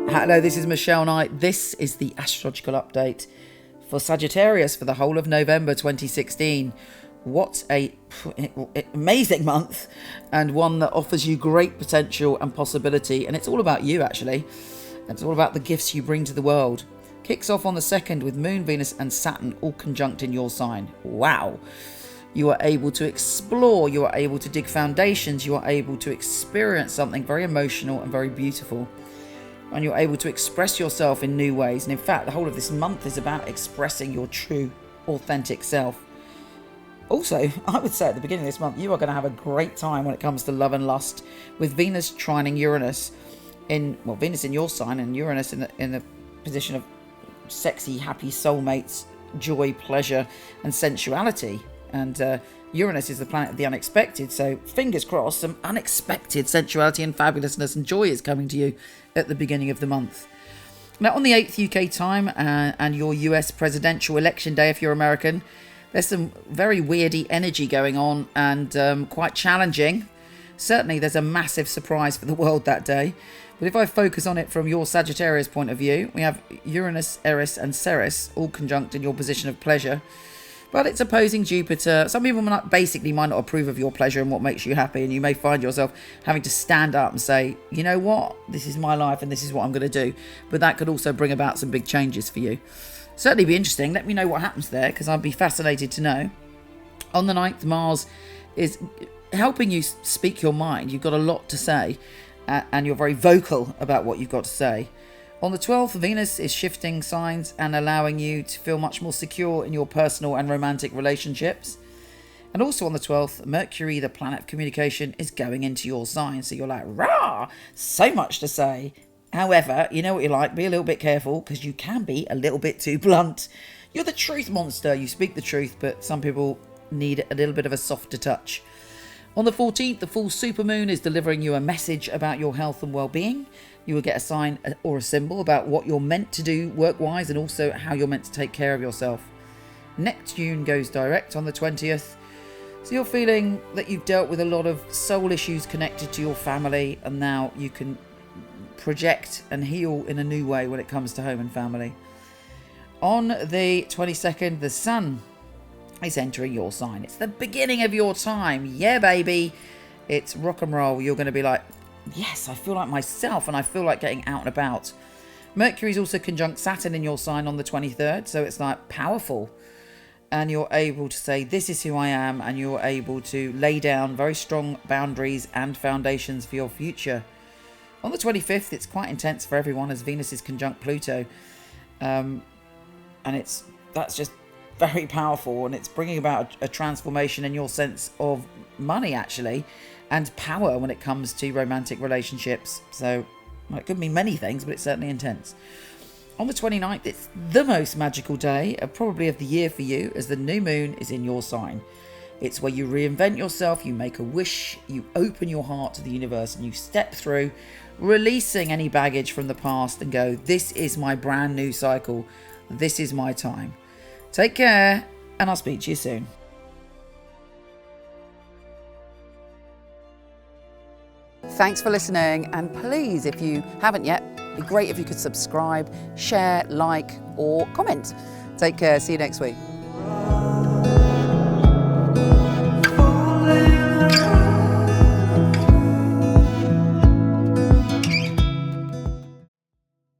Hello, this is Michele Knight. This is the astrological update for Sagittarius for the whole of November 2016. What a amazing month, and one that offers you great potential and possibility. And it's all about you, actually. It's all about the gifts you bring to the world. Kicks off on the 2nd with Moon, Venus and Saturn all conjunct in your sign. Wow. You are able to explore, you are able to dig foundations, you are able to experience something very emotional and very beautiful. And you're able to express yourself in new ways. And in fact, the whole of this month is about expressing your true, authentic self. Also, I would say at the beginning of this month, you are going to have a great time when it comes to love and lust, with Venus trining Uranus Venus in your sign and Uranus in the position of sexy, happy soulmates, joy, pleasure, and sensuality. And Uranus is the planet of the unexpected, so fingers crossed, some unexpected sensuality and fabulousness and joy is coming to you at the beginning of the month. Now, on the 8th UK time and your US presidential election day, if you're American, there's some very weirdy energy going on and quite challenging. Certainly, there's a massive surprise for the world that day. But if I focus on it from your Sagittarius point of view, we have Uranus, Eris and Ceres all conjunct in your position of pleasure. But it's opposing Jupiter. Some people might not approve of your pleasure and what makes you happy, and you may find yourself having to stand up and say, you know what, this is my life and this is what I'm going to do. But that could also bring about some big changes for you. Certainly be interesting. Let me know what happens there, because I'd be fascinated to know. On the 9th, Mars is helping you speak your mind. You've got a lot to say, and you're very vocal about what you've got to say. On the 12th, Venus is shifting signs and allowing you to feel much more secure in your personal and romantic relationships. And also on the 12th, Mercury, the planet of communication, is going into your sign. So you're like, rah, so much to say. However, you know what you're like, be a little bit careful, because you can be a little bit too blunt. You're the truth monster. You speak the truth, but some people need a little bit of a softer touch. On the 14th, the full supermoon is delivering you a message about your health and well-being. You will get a sign or a symbol about what you're meant to do work-wise, and also how you're meant to take care of yourself. Neptune goes direct on the 20th. So you're feeling that you've dealt with a lot of soul issues connected to your family, and now you can project and heal in a new way when it comes to home and family. On the 22nd, the sun is entering your sign. It's the beginning of your time. Yeah, baby. It's rock and roll. You're going to be like, yes, I feel like myself, and I feel like getting out and about. Mercury is also conjunct Saturn in your sign on the 23rd, so it's like powerful. And you're able to say, this is who I am, and you're able to lay down very strong boundaries and foundations for your future. On the 25th, it's quite intense for everyone, as Venus is conjunct Pluto. And that's just very powerful, and it's bringing about a transformation in your sense of money, actually, and power when it comes to romantic relationships. So it could mean many things, but it's certainly intense. On the 29th, it's the most magical day, probably of the year for you, as the new moon is in your sign. It's where you reinvent yourself, you make a wish, you open your heart to the universe, and you step through, releasing any baggage from the past and go, this is my brand new cycle. This is my time. Take care, and I'll speak to you soon. Thanks for listening, and please, if you haven't yet, it'd be great if you could subscribe, share, like, or comment. Take care. See you next week.